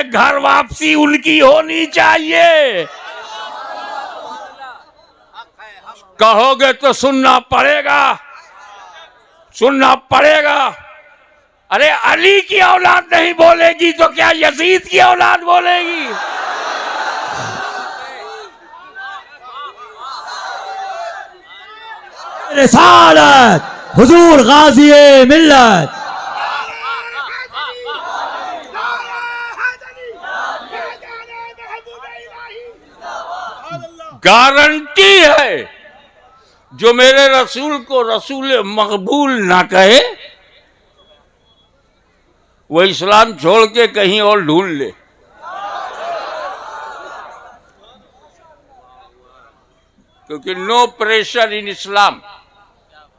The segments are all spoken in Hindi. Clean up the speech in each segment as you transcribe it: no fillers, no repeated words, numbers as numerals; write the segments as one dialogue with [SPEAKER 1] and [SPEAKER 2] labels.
[SPEAKER 1] घर वापसी उनकी होनी चाहिए। कहोगे तो सुनना पड़ेगा, सुनना पड़ेगा। अरे अली की औलाद नहीं बोलेगी तो क्या यजीद की औलाद बोलेगी?
[SPEAKER 2] रिसालत हुजूर गाजी मिल्लत।
[SPEAKER 1] गारंटी है जो मेरे रसूल को रसूल मकबूल ना कहे वो इस्लाम छोड़ के कहीं और ढूंढ ले। क्योंकि नो प्रेशर इन इस्लाम,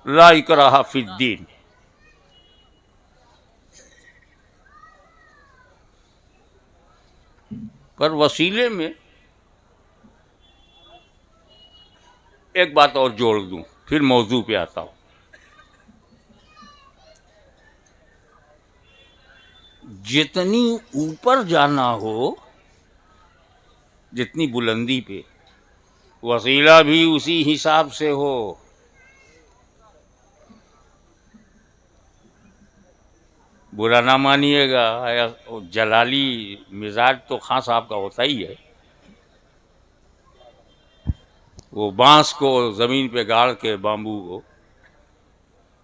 [SPEAKER 1] ला इकराहा फिद्दीन। पर वसीले में एक बात और जोड़ दूं, फिर मौजू पे आता हूं। जितनी ऊपर जाना हो, जितनी बुलंदी पे, वसीला भी उसी हिसाब से हो। बुरा ना मानिएगा, जलाली मिजाज तो खां साहब का होता ही है। वो बांस को जमीन पे गाड़ के बाम्बू को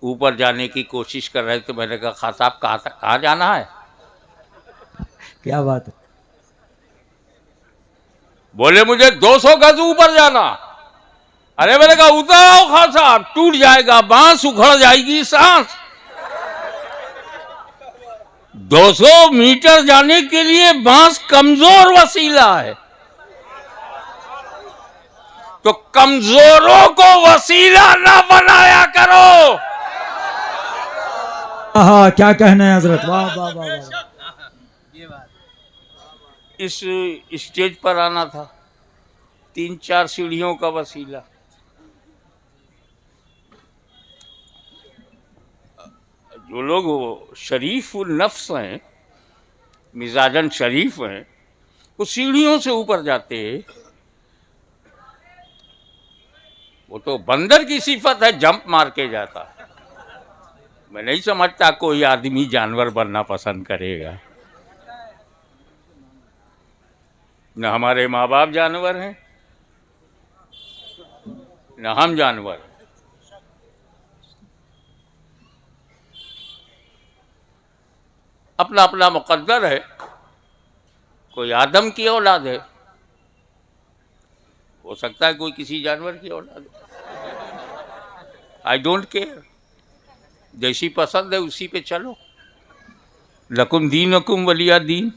[SPEAKER 1] ऊपर जाने की कोशिश कर रहे थे। मैंने कहा खां साहब कहाँ जाना है?
[SPEAKER 2] क्या बात है?
[SPEAKER 1] बोले मुझे 200 गज ऊपर जाना। अरे मैंने कहा उतर आओ खां साहब, टूट जाएगा बांस, उखड़ जाएगी सांस। 200 मीटर जाने के लिए बांस कमजोर वसीला है, तो कमजोरों को वसीला ना बनाया करो।
[SPEAKER 2] हाँ, क्या कहना है हजरत, वाह वाह वाह वाह।
[SPEAKER 1] इस स्टेज पर आना था 3-4 सीढ़ियों का वसीला। जो लोग शरीफ नफ्स हैं, मिजाजन शरीफ हैं, वो सीढ़ियों से ऊपर जाते हैं। वो तो बंदर की सिफत है, जंप मार के जाता। मैं नहीं समझता कोई आदमी जानवर बनना पसंद करेगा। न हमारे माँ बाप जानवर हैं, न हम जानवर। अपना अपना मुकद्दर है। कोई आदम की औलाद है, हो सकता है कोई किसी जानवर की औलाद है। आई डोंट केयर, जैसी पसंद है उसी पे चलो। लकुम दीनुकुम वलिया दीन।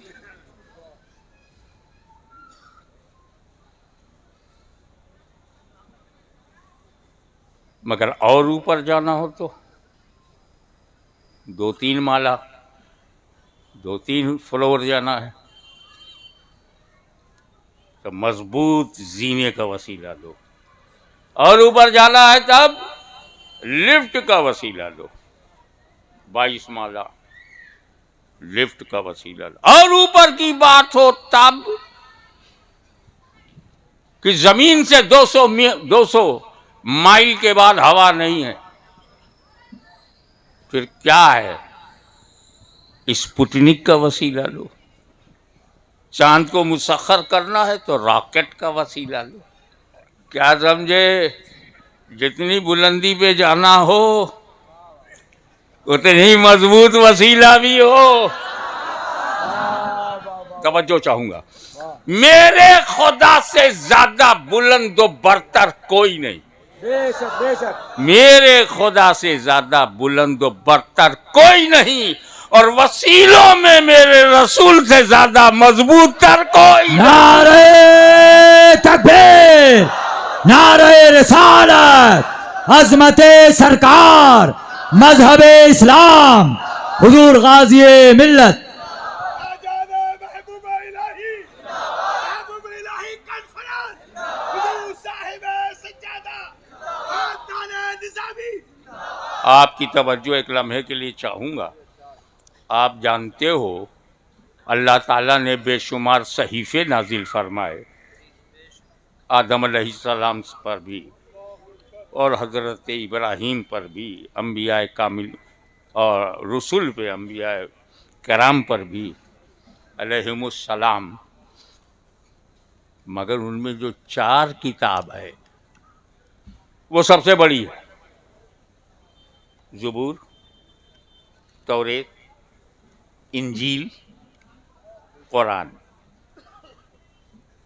[SPEAKER 1] मगर और ऊपर जाना हो तो 2-3 माला, 2-3 फ्लोर जाना है, तो मजबूत जीने का वसीला लो। और ऊपर जाना है तब लिफ्ट का वसीला लो, 22 माला लिफ्ट का वसीला लो। और ऊपर की बात हो तब कि जमीन से 200 माइल के बाद हवा नहीं है, फिर क्या है? स्पुतनिक का वसीला लो। चांद को मुसख्खर करना है तो रॉकेट का वसीला लो। क्या समझे? जितनी बुलंदी पे जाना हो उतनी मजबूत वसीला भी हो। तवज्जो चाहूंगा, मेरे खुदा से ज्यादा बुलंद व बरतर कोई नहीं।
[SPEAKER 2] बेशक बेशक।
[SPEAKER 1] मेरे खुदा से ज्यादा बुलंद व बरतर कोई नहीं, और वसीलों में मेरे रसूल से ज्यादा मजबूत तर कोई।
[SPEAKER 2] नारे तकबीर, नारे रिसालत, अजमते सरकार, मजहबे इस्लाम, हुजूर गाजी मिल्लत।
[SPEAKER 1] आपकी तवज्जो एक लम्हे के लिए चाहूंगा। आप जानते हो अल्लाह ताला ने बेशुमार सहीफ़े नाजिल फरमाए, आदम अलैहिस्सलाम पर भी और हज़रत इब्राहीम पर भी, अम्बिया कामिल और रसूल पे, अम्बिया कराम पर भी अलैहिमुस्सलाम। मगर उनमें जो 4 किताब है वो सबसे बड़ी है। ज़बूर, तौरेत, इंजील, कुरान।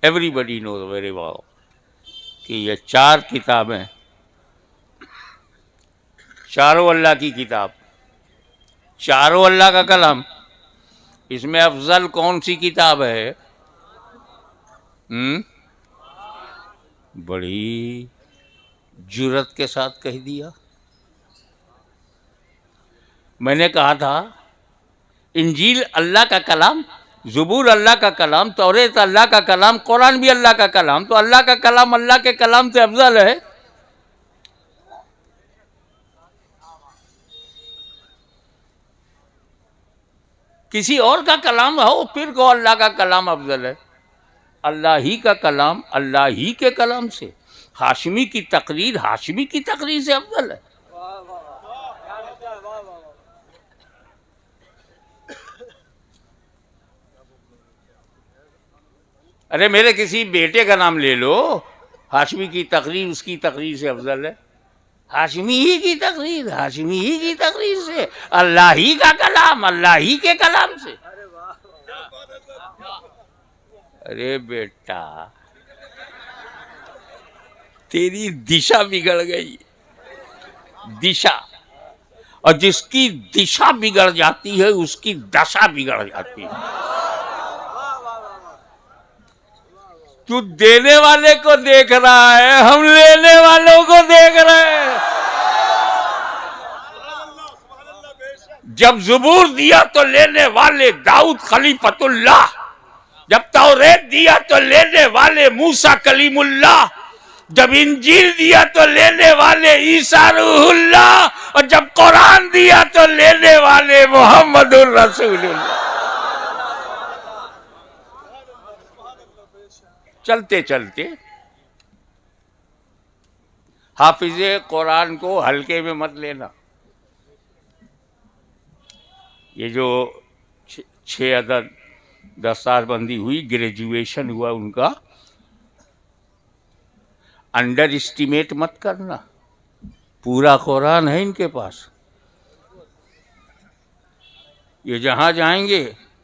[SPEAKER 1] एवरीबडी नोज वेरी वेल कि ये 4 किताबें, चारों अल्लाह की किताब, चारों अल्लाह का कलाम। इसमें अफजल कौन सी किताब है? बड़ी जुर्रत के साथ कह दिया। मैंने कहा था इंजील अल्लाह का कलाम, ज़बूर अल्लाह का कलाम, तौरेत अल्लाह का कलाम, कुरान भी अल्लाह का कलाम। तो अल्लाह का कलाम अल्लाह के कलाम से अफजल है। किसी और का कलाम हो फिर को अल्लाह का कलाम अफजल है। अल्लाह ही का कलाम अल्लाह ही के कलाम से, हाशमी की तकरीर हाशमी की तकरीर से अफजल है। अरे मेरे किसी बेटे का नाम ले लो, हाशमी की तकरीर उसकी तकरीर से अफजल है। हाशमी ही की तकरीर हाशमी ही की तकरीर से, अल्लाह ही का कलाम अल्लाह ही के कलाम से। अरे बेटा तेरी दिशा बिगड़ गई, दिशा। और जिसकी दिशा बिगड़ जाती है उसकी दशा बिगड़ जाती है। तू देने वाले को देख रहा है, हम लेने वालों को देख रहे हैं। जब ज़बूर दिया तो लेने वाले दाऊद खलीफतुल्लाह, जब तौरेत दिया तो लेने वाले मूसा कलीमुल्लाह, जब इंजील दिया तो लेने वाले ईसा रूहुल्लाह, और जब कुरान दिया तो लेने वाले मोहम्मदुर रसूलुल्लाह। चलते चलते हाफिज़े कुरान को हल्के में मत लेना। ये जो 6 अदद दस्तारबंदी हुई, ग्रेजुएशन हुआ उनका, अंडर एस्टिमेट मत करना। पूरा कुरान है इनके पास। ये जहाँ जाएंगे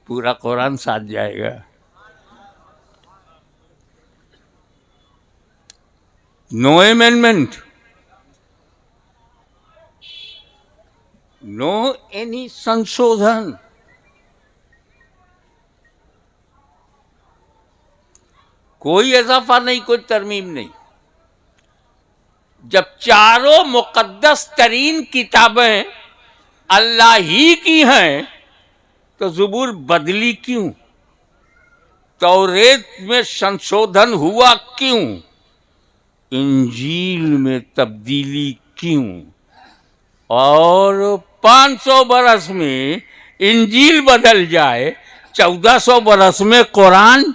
[SPEAKER 1] पूरा कुरान साथ जाएगा। नो अमेंडमेंट, नो एनी संशोधन। कोई इजाफा नहीं, कोई तरमीम नहीं। जब चारों मुकद्दस तरीन किताबें अल्लाह ही की हैं तो ज़बूर बदली क्यों? तौरेत में संशोधन हुआ क्यों? इंजील में तब्दीली क्यों? और 500 बरस में इंजील बदल जाए, 1400 बरस में कुरान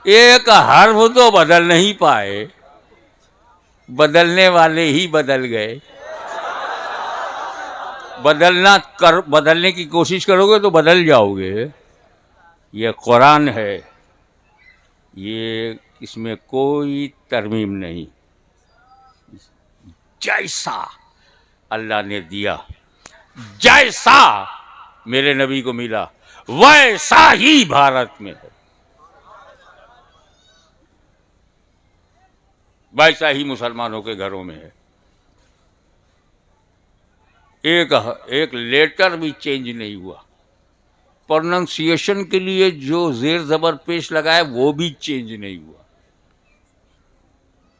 [SPEAKER 1] एक हर्फ तो बदल नहीं पाए, बदलने वाले ही बदल गए। बदलने की कोशिश करोगे तो बदल जाओगे। ये कुरान है, ये इसमें कोई तरमीम नहीं। जैसा अल्लाह ने दिया, जैसा मेरे नबी को मिला, वैसा ही भारत में है, वैसा ही मुसलमानों के घरों में है। एक लेटर भी चेंज नहीं हुआ। प्रोनाउंसिएशन के लिए जो जेर जबर पेश लगाया वो भी चेंज नहीं हुआ,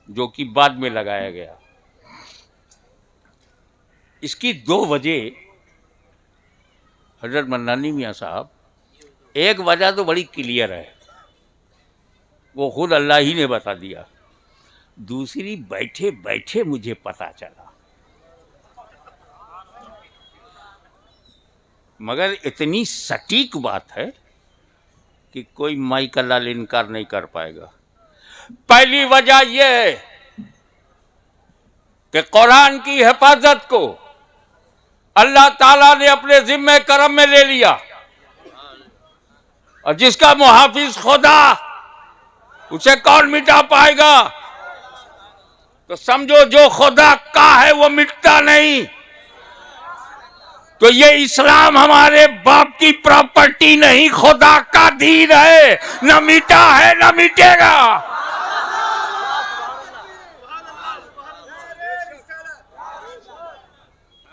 [SPEAKER 1] जो कि बाद में लगाया गया। इसकी 2 वजह हजरत मन्नानी मियाँ साहब, एक वजह तो बड़ी क्लियर है, वो खुद अल्लाह ही ने बता दिया। दूसरी बैठे बैठे मुझे पता चला। मगर इतनी सटीक बात है कि कोई माई का लाल इनकार नहीं कर पाएगा। पहली वजह यह है कि कुरान की हिफाजत को अल्लाह ताला ने अपने जिम्मे करम में ले लिया, और जिसका मुहाफिज खुदा, उसे कौन मिटा पाएगा? तो समझो जो खुदा का है वो मिटता नहीं। तो ये इस्लाम हमारे बाप की प्रॉपर्टी नहीं, खुदा का दीन है, न मिटा है न मिटेगा।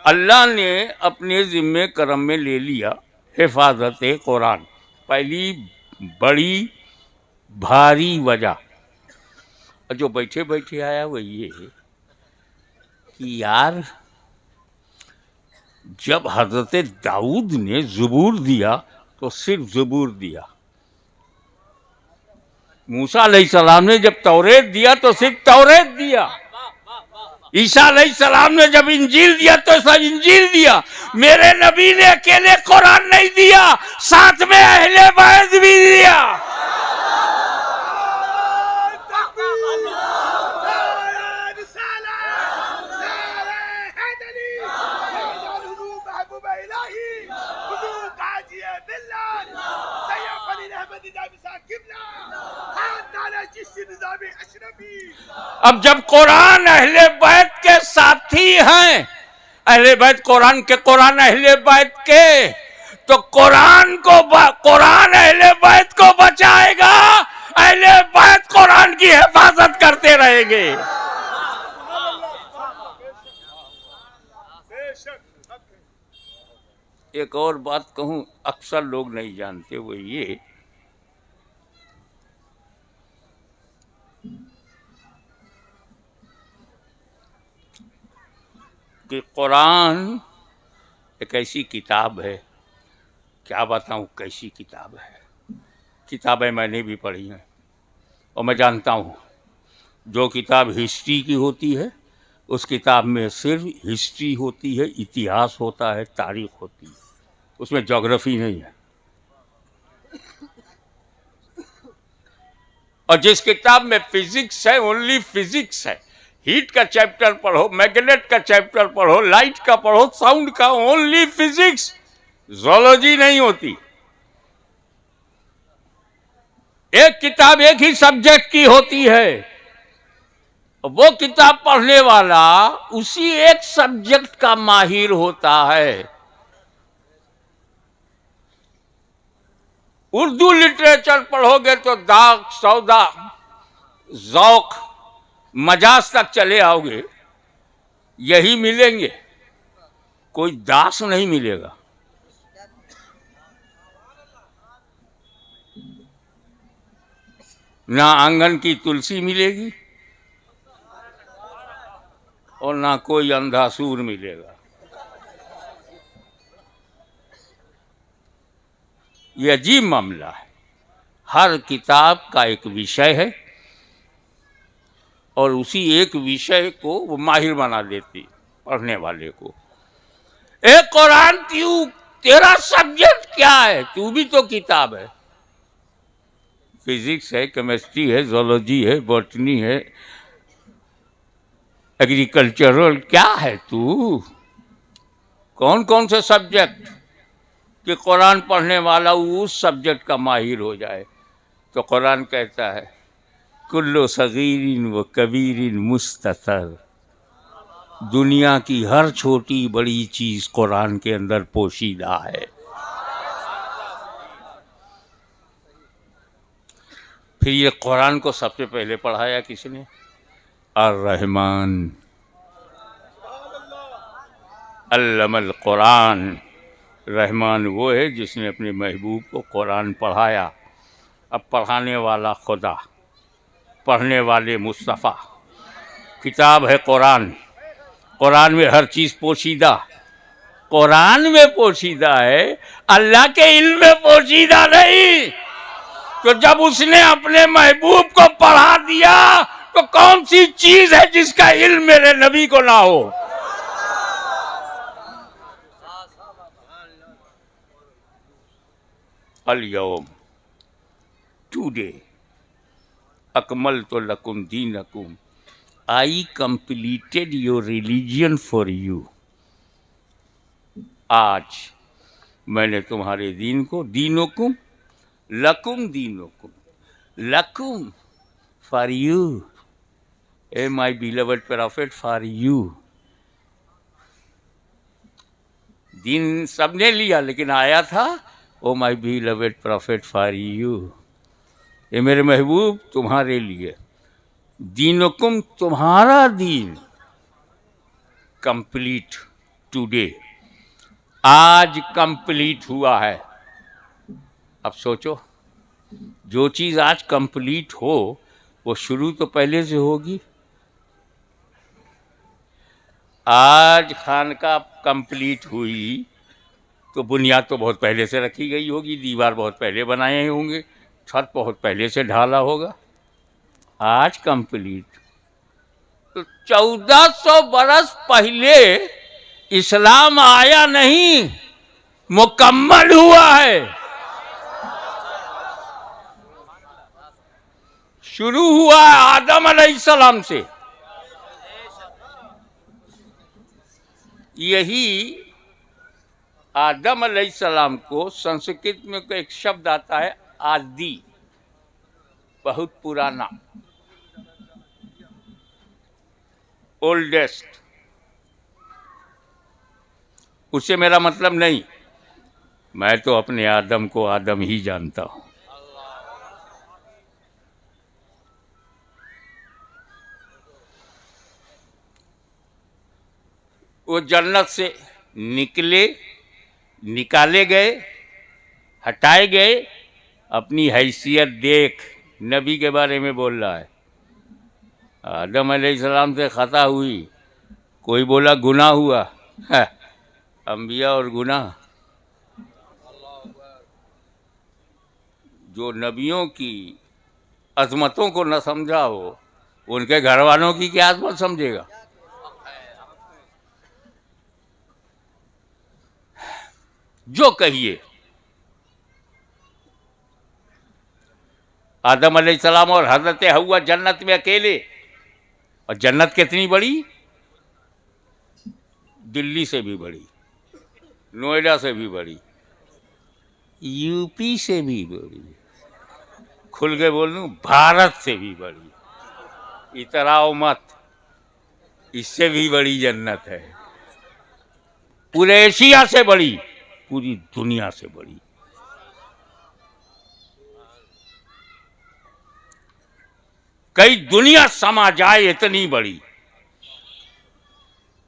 [SPEAKER 1] अल्लाह ने अपने जिम्मे करम में ले लिया हिफाजत कुरान। पहली बड़ी भारी वजह, और जो बैठे बैठे आया वो ये है कि यार जब हजरत दाऊद ने ज़बूर दिया तो सिर्फ ज़बूर दिया, मूसा अलैहिस्सलाम ने जब तौरेत दिया तो सिर्फ तौरेत दिया, ईसा अलैहिस्सलाम ने जब इंजील दिया तो सब इंजील दिया। मेरे नबी ने अकेले कुरान नहीं दिया, साथ में अहले बैत भी दिया। अब जब कुरान अहले बैत के साथी हैं, अहले बैत कुरान अहले बैत के, तो कुरान अहले बैत को बचाएगा, अहले बैत कुरान की हिफाजत करते रहेंगे। एक और बात कहूं, अक्सर लोग नहीं जानते, वो ये कि कुरान एक ऐसी किताब है, क्या बताऊं कैसी किताब है। किताबें मैंने भी पढ़ी हैं और मैं जानता हूं, जो किताब हिस्ट्री की होती है उस किताब में सिर्फ हिस्ट्री होती है, इतिहास होता है, तारीख होती है, उसमें ज्योग्राफी नहीं है। और जिस किताब में फिजिक्स है, ओनली फिजिक्स है, हीट का चैप्टर पढ़ो, मैग्नेट का चैप्टर पढ़ो, लाइट का पढ़ो, साउंड का, ओनली फिजिक्स, जोलॉजी नहीं होती। एक किताब एक ही सब्जेक्ट की होती है, वो किताब पढ़ने वाला उसी एक सब्जेक्ट का माहिर होता है। उर्दू लिटरेचर पढ़ोगे तो दाग, सौदा, जौक, मजाज तक चले आओगे, यही मिलेंगे, कोई दास नहीं मिलेगा। ना आंगन की तुलसी मिलेगी और ना कोई अंधा सूर मिलेगा। ये अजीब मामला है। हर किताब का एक विषय है और उसी एक विषय को वो माहिर बना देती पढ़ने वाले को। एक कुरान क्यों, तेरा सब्जेक्ट क्या है? तू भी तो किताब है। फिजिक्स है, केमिस्ट्री है, जोलॉजी है, बॉटनी है, एग्रीकल्चरल, क्या है तू? कौन कौन से सब्जेक्ट कि कुरान पढ़ने वाला उस सब्जेक्ट का माहिर हो जाए। तो कुरान कहता है कुल्लु सगीरिन व कबीरिन मुस्ततर, दुनिया की हर छोटी बड़ी चीज कुरान के अंदर पोशीदा है। फिर ये कुरान को सबसे पहले पढ़ाया किसने? अर्रहमान अल्लमल कुरान। रहमान वो है जिसने अपने महबूब को कुरान पढ़ाया। अब पढ़ाने वाला खुदा, पढ़ने वाले मुस्तफ़ा। किताब है कुरान, कुरान में हर चीज़ पोशीदा, कुरान में पोशीदा है, अल्लाह के इल्म में पोशीदा नहीं। तो जब उसने अपने महबूब को पढ़ा दिया तो कौन सी चीज़ है जिसका इल्म मेरे नबी को ना हो? अल यौम, टुडे अकमलतु लकुम दीनकुम, I completed your religion for you. आज मैंने तुम्हारे दीन को, दीनुकुम लकुम दीनुकुम, लकुम फॉर यू, ए my beloved prophet for you. दीन सबने लिया लेकिन आया था O my beloved prophet for you, ये मेरे महबूब तुम्हारे लिए। दीनुकुम, तुम्हारा दीन कंप्लीट टुडे, आज कंप्लीट हुआ है। अब सोचो, जो चीज़ आज कंप्लीट हो वो शुरू तो पहले से होगी। आज खानका कंप्लीट हुई तो बुनियाद तो बहुत पहले से रखी गई होगी, दीवार बहुत पहले बनाए होंगे, छत बहुत पहले से ढाला होगा। आज कंप्लीट, तो 1400 बरस पहले इस्लाम आया नहीं, मुकम्मल हुआ है। शुरू हुआ है आदम अलैहिस्सलाम से। यही आदम अलैहिस्सलाम को संस्कृत में एक शब्द आता है आदि, बहुत पुराना, ओल्डेस्ट। उससे मेरा मतलब नहीं, मैं तो अपने आदम को आदम ही जानता हूं। वो जन्नत से निकाले गए, हटाए गए। अपनी हैसियत देख, नबी के बारे में बोल रहा है। आदम अलैहिस्सलाम से खता हुई, कोई बोला गुनाह हुआ, अंबिया और गुनाह। जो नबियों की अजमतों को न समझा हो, उनके घर वालों की क्या अजमत समझेगा। जो कहिए, आदम अलैहिस्सलाम और हजरत हव्वा जन्नत में अकेले, और जन्नत कितनी बड़ी, दिल्ली से भी बड़ी, नोएडा से भी बड़ी, यूपी से भी बड़ी, खुल के बोल दूं भारत से भी बड़ी। इतराओ मत, इससे भी बड़ी जन्नत है, पूरे एशिया से बड़ी, पूरी दुनिया से बड़ी। कई दुनिया समा जाए इतनी बड़ी,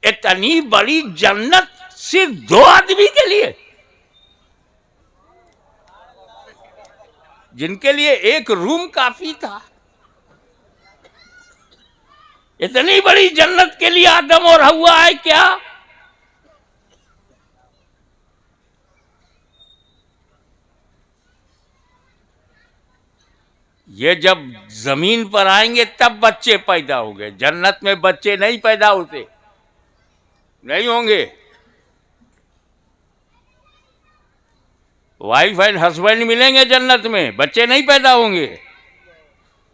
[SPEAKER 1] इतनी बड़ी जन्नत सिर्फ 2 आदमी के लिए, जिनके लिए एक रूम काफी था। इतनी बड़ी जन्नत के लिए आदम और हव्वा आए क्या? ये जब जमीन पर आएंगे तब बच्चे पैदा होंगे, जन्नत में बच्चे नहीं पैदा होते, नहीं होंगे। वाइफ एंड हस्बैंड मिलेंगे जन्नत में, बच्चे नहीं पैदा होंगे।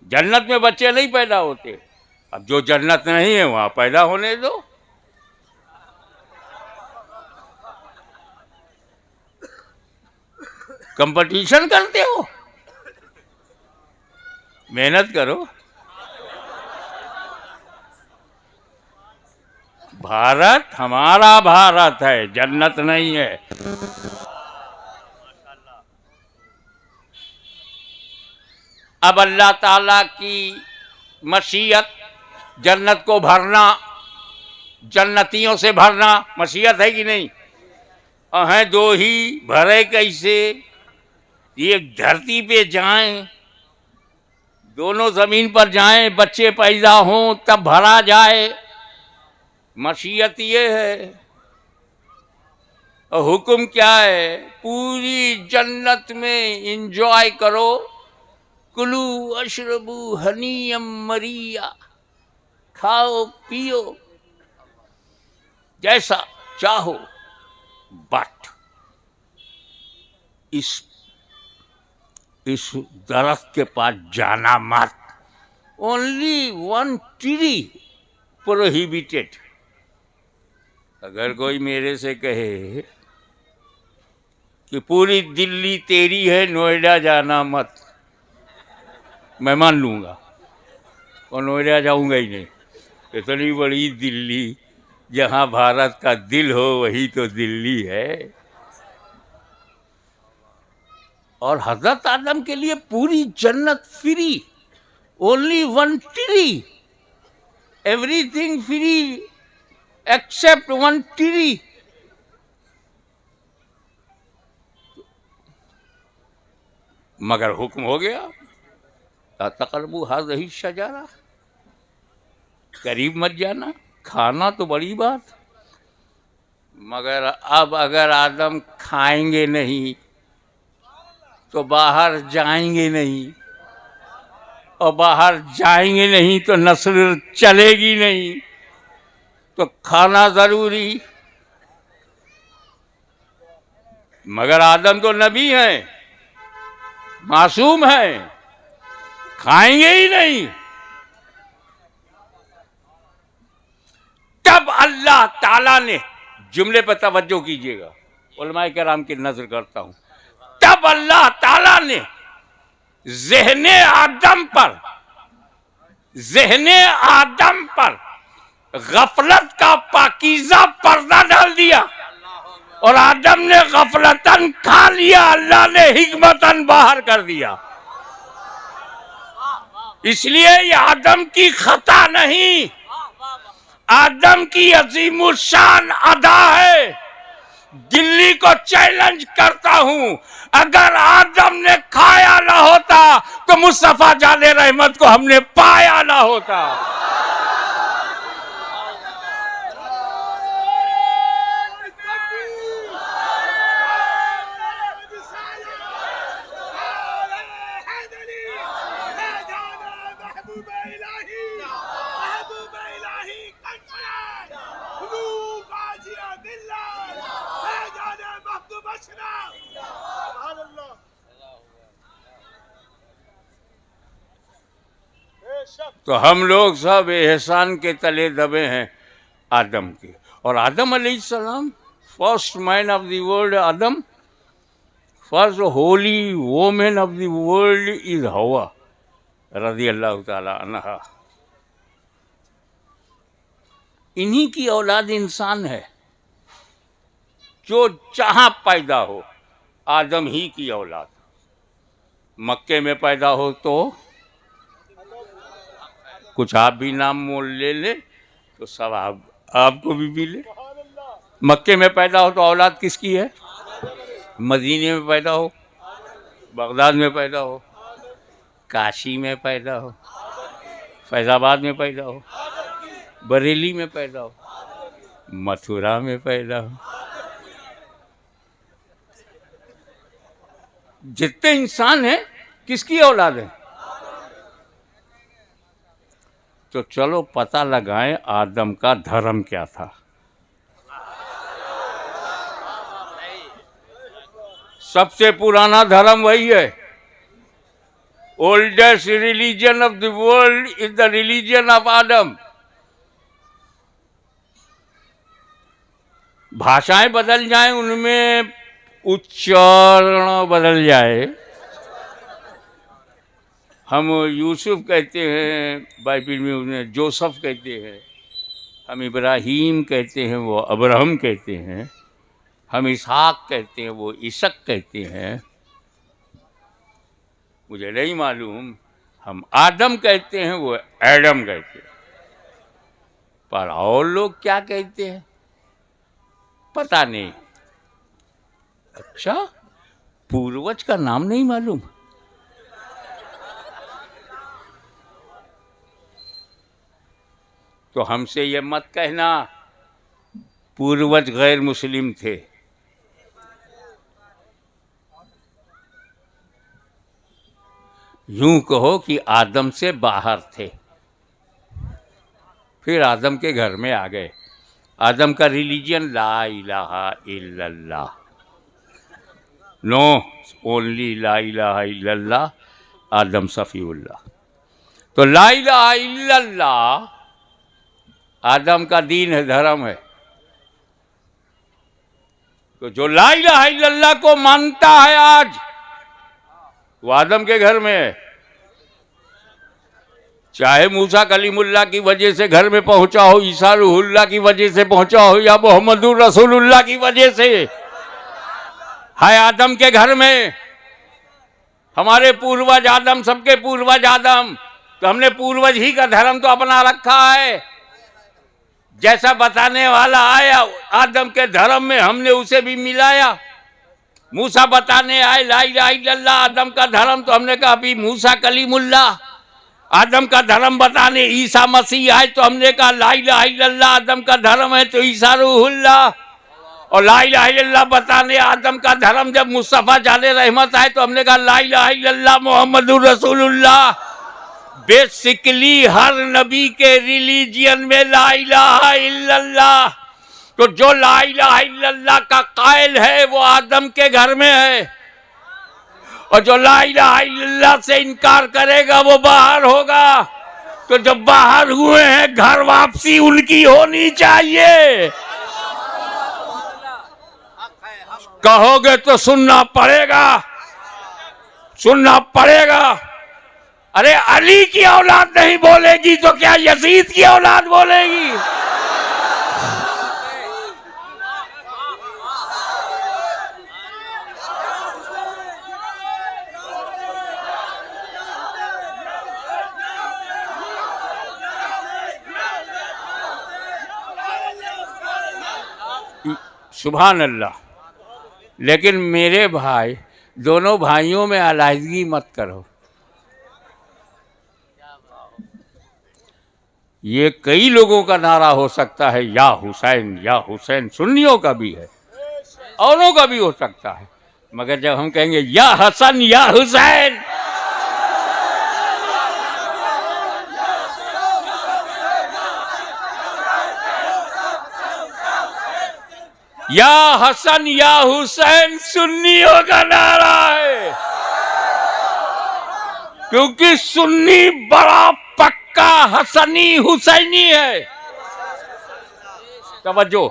[SPEAKER 1] जन्नत में बच्चे नहीं पैदा होते। अब जो जन्नत नहीं है वहां पैदा होने दो। कंपटीशन करते हो, मेहनत करो। भारत हमारा भारत है, जन्नत नहीं है। अब अल्लाह ताला की मशीयत, जन्नत को भरना, जन्नतियों से भरना, मशीयत है कि नहीं? हैं 2 ही, भरे कैसे? ये धरती पे जाएं, दोनों जमीन पर जाएं, बच्चे पैदा हों तब भरा जाए। मशीयत ये है। और हुक्म क्या है? पूरी जन्नत में इंजॉय करो, कुलू अशरबू हनीयम मरिया, खाओ पियो जैसा चाहो, बट इस इस दरख्त के पास जाना मत। Only 1 tree prohibited. अगर कोई मेरे से कहे कि पूरी दिल्ली तेरी है, नोएडा जाना मत, मैं मान लूँगा और नोएडा जाऊँगा ही नहीं। इतनी बड़ी दिल्ली, जहाँ भारत का दिल हो वही तो दिल्ली है। और हजरत आदम के लिए पूरी जन्नत free, only 1 tree, everything free except 1 tree. मगर हुक्म हो गया, ला तक़रबू हाज़िही शजरा, करीब मत जाना। खाना तो बड़ी बात, मगर अब अगर आदम खाएंगे नहीं तो बाहर जाएंगे नहीं, और बाहर जाएंगे नहीं तो नस्ल चलेगी नहीं, तो खाना जरूरी। मगर आदम तो नबी हैं, मासूम हैं, खाएंगे ही नहीं। तब अल्लाह ताला ने, जुमले पर तवज्जो कीजिएगा, उलमाए कराम की नजर करता हूं, तब अल्लाह ताला ने ज़हने आदम पर गफलत का पाकीज़ा पर्दा डाल दिया, और आदम ने गफलतन खा लिया, अल्लाह ने हिकमतन बाहर कर दिया। इसलिए ये आदम की खता नहीं, आदम की अजीमुशान अदा है। दिल्ली को चैलेंज करता हूं, अगर आदम ने खाया ना होता तो मुस्तफा जाने रहमत को हमने पाया ना होता। तो हम लोग सब एहसान के तले दबे हैं आदम के। और आदम अलैहिस्सलाम, first man of the world Adam, first Holi women of the world is हवा रज़ी अल्लाह ताला अन्हा। इन्हीं की औलाद इंसान है, जो जहाँ पैदा हो आदम ही की औलाद। मक्के में पैदा हो तो कुछ आप भी नाम मोल ले ले तो सब आपको भी मिले। मक्के में पैदा हो तो औलाद किसकी है? मदीने में पैदा हो, बगदाद में पैदा हो, काशी में पैदा हो, फैज़ाबाद में पैदा हो, बरेली में पैदा हो, मथुरा में पैदा हो। जितने इंसान हैं किसकी औलाद है? तो चलो पता लगाएं आदम का धर्म क्या था। सबसे पुराना धर्म वही है। Oldest religion of the world is the religion of Adam. भाषाएं बदल जाएं, उनमें उच्चारण बदल जाए। हम यूसुफ कहते हैं, बाइबिल में उन्हें जोसफ कहते हैं। हम इब्राहीम कहते हैं, वो अब्राहम कहते हैं। हम इसहाक कहते हैं, वो इसक कहते हैं। मुझे नहीं मालूम। हम आदम कहते हैं, वो एडम कहते हैं। पर और लोग क्या कहते हैं पता नहीं। अच्छा, पूर्वज का नाम नहीं मालूम? तो हमसे ये मत कहना पूर्वज गैर मुस्लिम थे। यूं कहो कि आदम से बाहर थे, फिर आदम के घर में आ गए। आदम का रिलीजन ला इलाहा इल्लल्लाह। नो, ओनली ला इलाहा इल्लल्लाह आदम सफ़ीउल्लाह। तो ला इलाहा इल्लल्लाह आदम का दीन है, धर्म है। तो जो ला इलाहा इल्लल्लाह को मानता है आज, वो आदम के घर में है। चाहे मूसा कलीमुल्लाह की वजह से घर में पहुंचा हो, ईसा रूहुल्लाह की वजह से पहुंचा हो, या मोहम्मदुर रसूलुल्लाह की वजह से, है आदम के घर में। हमारे पूर्वज आदम, सबके पूर्वज आदम, तो हमने पूर्वज ही का धर्म तो अपना रखा है। जैसा बताने वाला आया आदम के धर्म में, हमने उसे भी मिलाया। मूसा बताने आए ला इलाहा इल्लल्लाह आदम का धर्म, तो हमने कहा अभी मूसा कलीमुल्लाह। आदम का धर्म बताने ईसा मसीह आए, तो हमने कहा ला इलाहा इल्लल्लाह आदम का धर्म है, तो ईसा रूहुल्लाह। और ला इलाहा इल्लल्लाह बताने आदम का धर्म जब मुस्तफा जाने रहमत आए, तो हमने कहा ला इलाहा इल्लल्लाह मोहम्मदुर रसूलुल्लाह। बेसिकली हर नबी के रिलीजियन में ला इलाहा इल्लल्लाह। तो जो ला इलाहा इल्लल्लाह का कायल है वो आदम के घर में है, और जो ला इलाहा इल्लल्लाह से इनकार करेगा वो बाहर होगा। तो जब बाहर हुए हैं, घर वापसी उनकी होनी चाहिए। कहोगे तो सुनना पड़ेगा, सुनना पड़ेगा। अरे अली की औलाद नहीं बोलेगी तो क्या यजीद की औलाद बोलेगी? सुभान अल्लाह। लेकिन मेरे भाई, दोनों भाइयों में अलहदगी मत करो। ये कई लोगों का नारा हो सकता है, या हुसैन या हुसैन, सुन्नियों का भी है, औरों का भी हो सकता है। मगर जब हम कहेंगे या हसन या हुसैन, या हसन या हुसैन सुन्नियों का नारा है, क्योंकि सुन्नी बड़ा पक्का हसनी हुसैनी है। तवज्जो,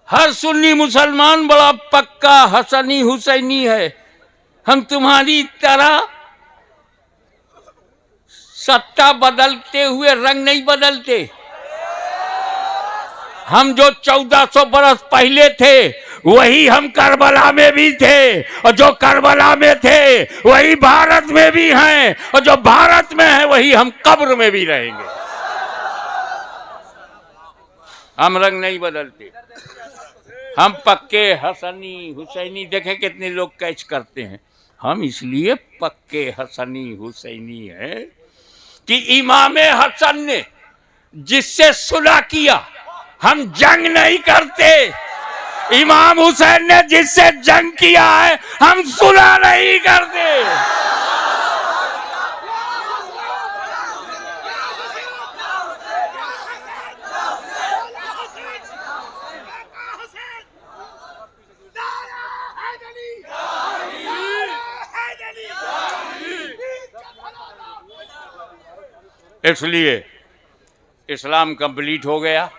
[SPEAKER 1] हर सुन्नी मुसलमान बड़ा पक्का हसनी हुसैनी है। हम तुम्हारी तरह सत्ता बदलते हुए रंग नहीं बदलते। हम जो 1400 बरस पहले थे वही हम करबला में भी थे, और जो करबला में थे वही भारत में भी हैं, और जो भारत में है वही हम कब्र में भी रहेंगे। हम रंग नहीं बदलते, हम पक्के हसनी हुसैनी। देखें कितने लोग कैच करते हैं। हम इसलिए पक्के हसनी हुसैनी हैं कि इमाम हसन ने जिससे सुलह किया, हम जंग नहीं करते। इमाम हुसैन ने जिससे जंग किया है, हम सुलह नहीं करते। इसलिए इस्लाम कंप्लीट हो गया,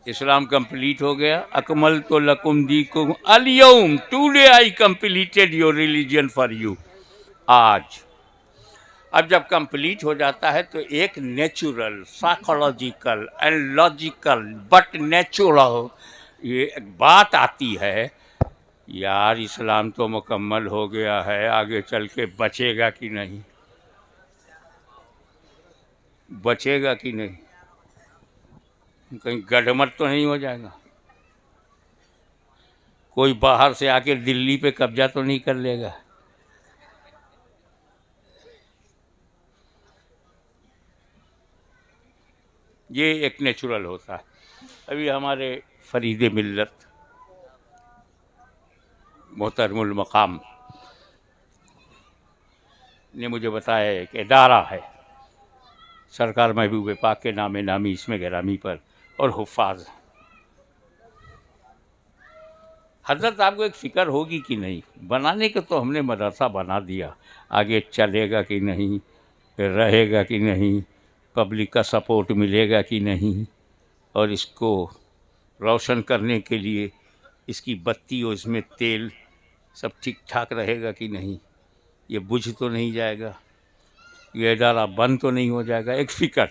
[SPEAKER 1] इस्लाम कंप्लीट हो गया। अकमल तो लकुम दीकुम अल-यौम, today I completed your religion for you. आज अब जब कंप्लीट हो जाता है तो एक natural, psychological and logical but natural ये एक बात आती है, यार इस्लाम तो मुकम्मल हो गया है, आगे चल के बचेगा कि नहीं, बचेगा कि नहीं, कहीं गड़मट तो नहीं हो जाएगा, कोई बाहर से आके दिल्ली पे कब्जा तो नहीं कर लेगा। ये एक नेचुरल होता है। अभी हमारे फरीद मिल्लत मोहतरमुल मकाम ने मुझे बताया एक इदारा है सरकार महबूब पाक के नामी इसमें गिरामी पर, और हुफ़ाज़ हजरत आपको एक फ़िक्र होगी कि नहीं, बनाने के तो हमने मदरसा बना दिया, आगे चलेगा कि नहीं, रहेगा कि नहीं, पब्लिक का सपोर्ट मिलेगा कि नहीं, और इसको रोशन करने के लिए इसकी बत्ती और इसमें तेल सब ठीक ठाक रहेगा कि नहीं, ये बुझ तो नहीं जाएगा, ये इदारा बंद तो नहीं हो जाएगा, एक फ़िक्र।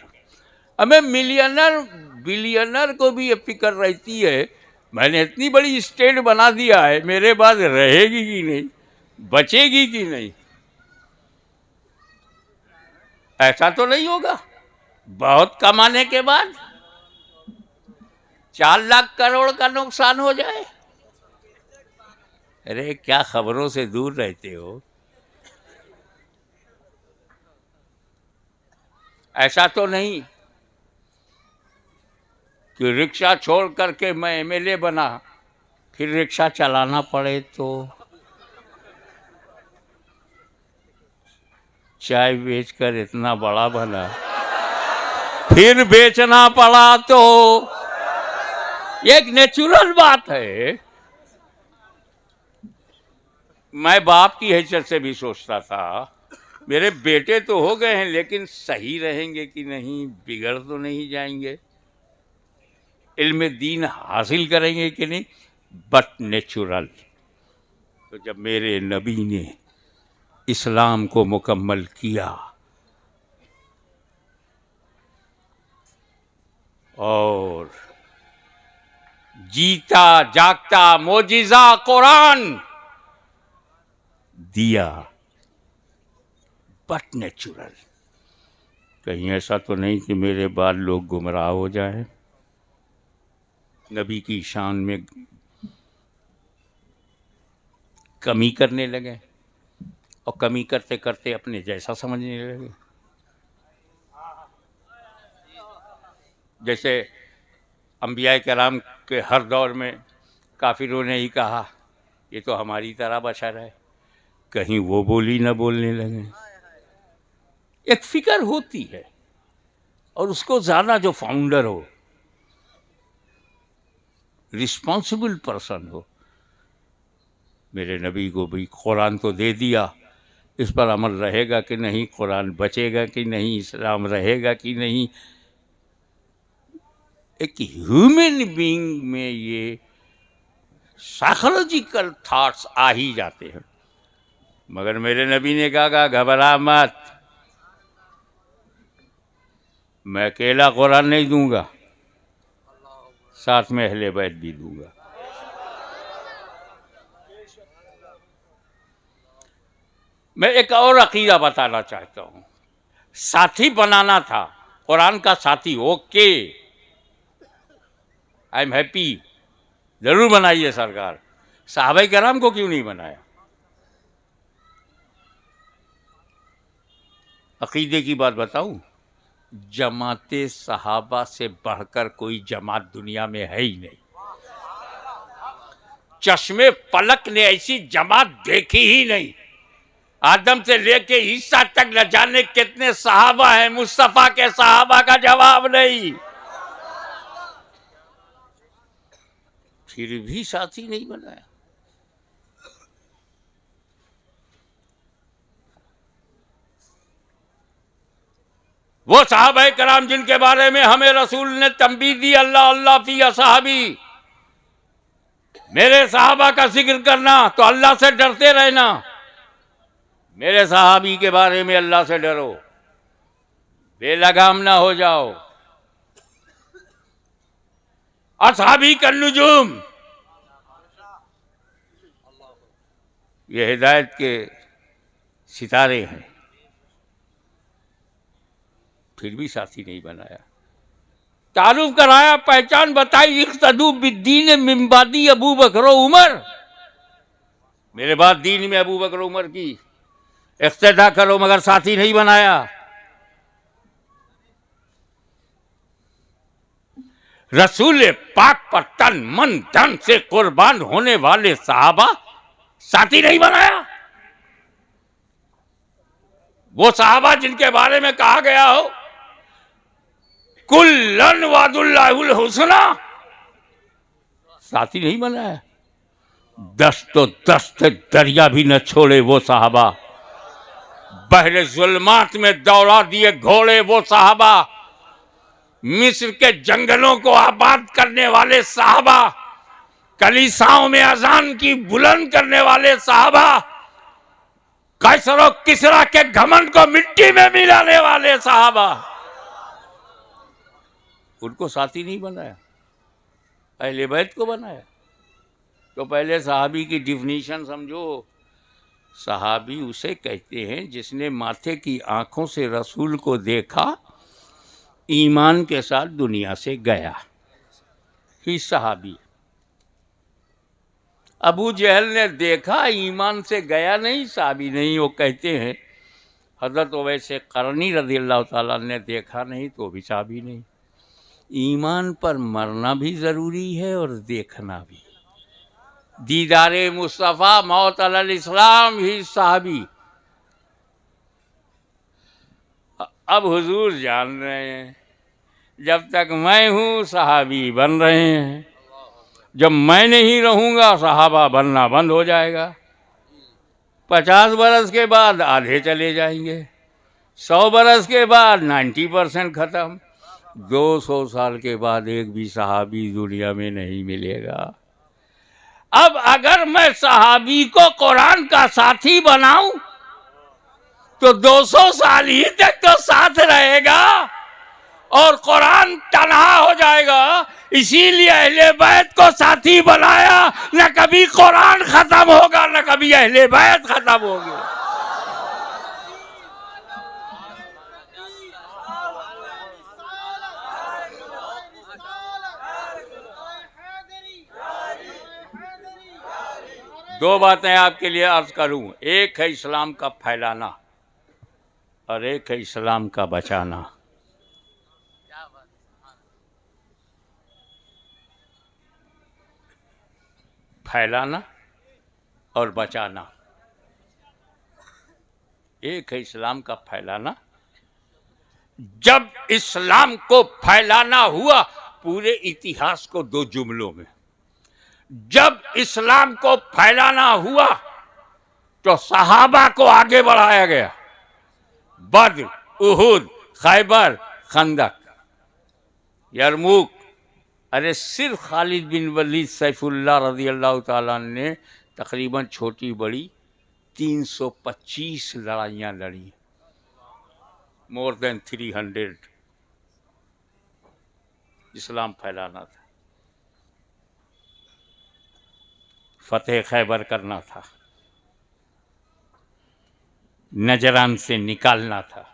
[SPEAKER 1] हमें मिलियनर बिलियनर को भी ये फिक्र रहती है, मैंने इतनी बड़ी स्टेट बना दिया है, मेरे बाद रहेगी कि नहीं, बचेगी कि नहीं। ऐसा तो नहीं होगा बहुत कमाने के बाद 4 लाख करोड़ का नुकसान हो जाए। अरे क्या खबरों से दूर रहते हो। ऐसा तो नहीं कि रिक्शा छोड़ करके मैं एमएलए बना, फिर रिक्शा चलाना पड़े, तो चाय बेचकर इतना बड़ा बना, फिर बेचना पड़ा, तो ये एक नेचुरल बात है। मैं बाप की हैसियत से भी सोचता था मेरे बेटे तो हो गए हैं, लेकिन सही रहेंगे कि नहीं, बिगड़ तो नहीं जाएंगे, इल्म दीन हासिल करेंगे कि नहीं, बट नेचुरल। तो जब मेरे नबी ने इस्लाम को मुकम्मल किया और जीता जागता मोजिज़ा कुरान दिया, बट नेचुरल। कहीं ऐसा तो नहीं कि मेरे बाद लोग गुमराह हो जाएं, नबी की शान में कमी करने लगे और कमी करते करते अपने जैसा समझने लगे। जैसे अंबिया कराम के हर दौर में काफिरों ने ही कहा ये तो हमारी तरह बशर है, कहीं वो बोली न बोलने लगे। एक फिक्र होती है, और उसको ज़्यादा जो फाउंडर हो, रिस्पॉन्सिबल पर्सन हो। मेरे नबी को भी कुरान तो दे दिया, इस पर अमल रहेगा कि नहीं, कुरान बचेगा कि नहीं, इस्लाम रहेगा कि नहीं। एक ह्यूमन बीइंग में ये साइकोलॉजिकल थॉट्स आ ही जाते हैं। मगर मेरे नबी ने कहा घबरा मत, मैं अकेला कुरान नहीं दूंगा, साथ में अहले बैत भी दूंगा। मैं एक और अकीदा बताना चाहता हूँ। साथी बनाना था, कुरान का साथी, ओके, आई एम हैप्पी, जरूर बनाइए सरकार। सहाबा कराम को क्यों नहीं बनाया? अकीदे की बात बताऊं, जमाते सहाबा से बढ़कर कोई जमात दुनिया में है ही नहीं। चश्मे फलक ने ऐसी जमात देखी ही नहीं। आदम से लेके ईसा तक न जाने कितने सहाबा हैं, मुस्तफा के सहाबा का जवाब नहीं। फिर भी साथी नहीं बनाया। वो सहाबा कराम जिनके बारे में हमें रसूल ने तंबीह दी, अल्लाह अल्लाह फी असहाबी, मेरे सहाबा का जिक्र करना तो अल्लाह से डरते रहना। मेरे सहाबी के बारे में अल्लाह से डरो, बेलगाम ना हो जाओ। असहाबी का नुजूम, ये हिदायत के सितारे हैं, फिर भी साथी नहीं बनाया। तारुफ कराया, पहचान बताई, इख्तदू बिद्दीन मिन बादी अबू बकर उमर, मेरे बाद दीन में अबू बकर उमर की इख्तिदा करो, मगर साथी नहीं बनाया। रसूल पाक पर तन मन धन से कुर्बान होने वाले सहाबा साथी नहीं बनाया। वो सहाबा जिनके बारे में कहा गया हो कुल्लन वादुल्लाहुल हुस्ना, साथी नहीं बनाया। दस्त दरिया भी न छोड़े वो साहबा, बहरे जुल्मात में दौड़ा दिए घोड़े वो साहबा, मिस्र के जंगलों को आबाद करने वाले साहबा, कलीसाओं में अजान की बुलंद करने वाले साहबा, कैसर और किसरा के घमंड को मिट्टी में मिलाने वाले साहबा, उनको साथी नहीं बनाया, अहले बैत को बनाया। तो पहले सहाबी की डिफिनीशन समझो। सहाबी उसे कहते हैं जिसने माथे की आंखों से रसूल को देखा, ईमान के साथ दुनिया से गया, ही सहाबी। अबू जहल ने देखा, ईमान से गया नहीं, सहाबी नहीं। वो कहते हैं हज़रत वैसे करनी रज़ी अल्लाह ताला ने देखा नहीं तो भी सहाबी नहीं। ईमान पर मरना भी ज़रूरी है और देखना भी। दीदारे मुस्तफ़ा मौत अलल इस्लाम ही सहाबी। अब हुजूर जान रहे हैं जब तक मैं हूँ सहाबी बन रहे हैं, जब मैं नहीं रहूँगा सहाबा बनना बंद हो जाएगा। 50 बरस के बाद आधे चले जाएंगे, 100 बरस के बाद 90% ख़त्म, 200 साल के बाद एक भी सहाबी दुनिया में नहीं मिलेगा। अब अगर मैं सहाबी को कुरान का साथी बनाऊं तो 200 साल ही तक तो साथ रहेगा और कुरान तन्हा हो जाएगा। इसीलिए अहले बैत को साथी बनाया, न कभी कुरान खत्म होगा न कभी अहले बैत खत्म होगी। दो बातें आपके लिए अर्ज करूं, एक है इस्लाम का फैलाना और एक है इस्लाम का बचाना। फैलाना और बचाना, एक है इस्लाम का फैलाना। जब इस्लाम को फैलाना हुआ पूरे इतिहास को दो जुमलों में, जब इस्लाम को फैलाना हुआ तो सहाबा को आगे बढ़ाया गया। बद्र, उहुद, खैबर, खंदक, यरमुक। अरे सिर्फ खालिद बिन वलीद सैफुल्लाह रज़ी अल्लाह ताला ने तकरीबन छोटी बड़ी 325 लड़ाइयाँ लड़ी, मोर देन 300। इस्लाम फैलाना था, फतेह खैबर करना था, नजरान से निकालना था,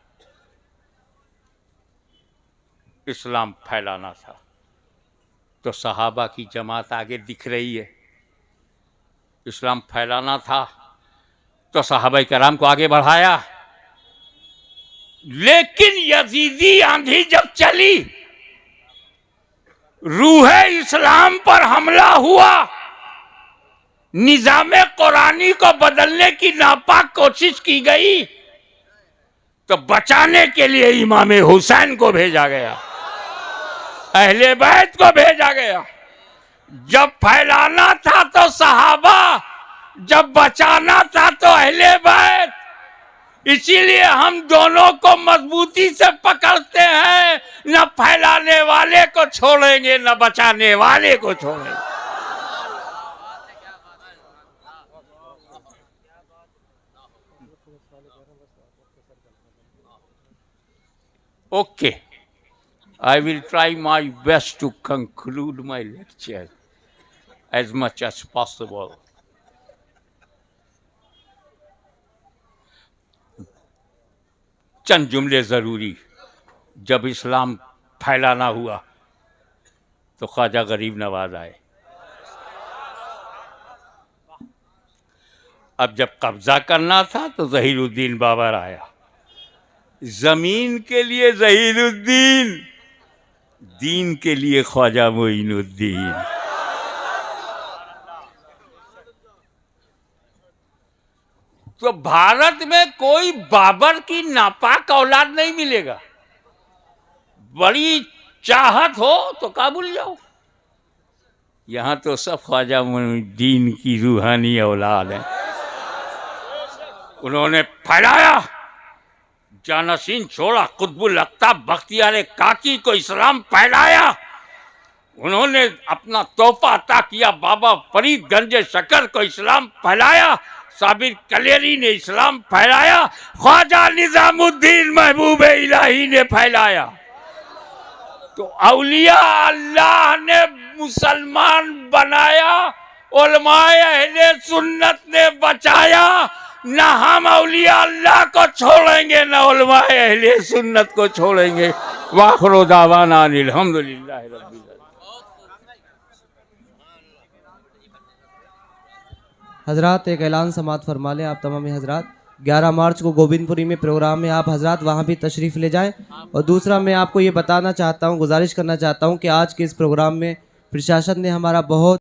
[SPEAKER 1] इस्लाम फैलाना था। तो सहाबा की जमात आगे दिख रही है। इस्लाम फैलाना था तो सहाबा कराम को आगे बढ़ाया। लेकिन यजीदी आंधी जब चली, रूह इस्लाम पर हमला हुआ, निजामे कुरानी को बदलने की नापाक कोशिश की गई, तो बचाने के लिए इमाम हुसैन को भेजा गया, अहले बैत को भेजा गया। जब फैलाना था तो सहाबा, जब बचाना था तो अहले बैत। इसीलिए हम दोनों को मजबूती से पकड़ते हैं, न फैलाने वाले को छोड़ेंगे न बचाने वाले को छोड़ेंगे। Okay, I will try my best to conclude my lecture as much as possible. चंद जुमले ज़रूरी। जब इस्लाम फैलाना हुआ तो ख्वाजा गरीब नवाज आए। अब जब कब्जा करना था तो ज़हीरुद्दीन बाबर आया। ज़मीन के लिए ज़हीरुद्दीन, दीन के लिए ख्वाजा मोइनुद्दीन। तो भारत में कोई बाबर की नापाक औलाद नहीं मिलेगा। बड़ी चाहत हो तो काबुल जाओ, यहाँ तो सब ख्वाजा मोइनुद्दीन की रूहानी औलाद है। उन्होंने फैलाया, जानशीन छोड़ा, कुतुबुल अख्ताब बख्तियार काकी को इस्लाम फैलाया। उन्होंने अपना तोहफा अता किया, बाबा फरीद गंज शकर को इस्लाम फैलाया। साबिर कलेरी ने इस्लाम फैलाया। ख्वाजा निजामुद्दीन महबूब इलाही ने फैलाया। तो औलिया अल्लाह ने मुसलमान बनाया, उलमाए अहले सुन्नत ने बचाया। न हम औलिया अल्लाह को छोड़ेंगे, न उलमाए अहले सुन्नत को छोड़ेंगे। वाखिरु दावाना अनिल हम्दुलिल्लाहि रब्बिल आलमीन।
[SPEAKER 3] हजरात एक ऐलान समात फरमा लें आप तमाम हजरात। 11 मार्च को गोविंदपुरी में प्रोग्राम है, आप हजरात वहाँ भी तशरीफ़ ले जाएं। और दूसरा मैं आपको ये बताना चाहता हूँ, गुजारिश करना चाहता हूँ कि आज के इस प्रोग्राम में प्रशासन ने हमारा बहुत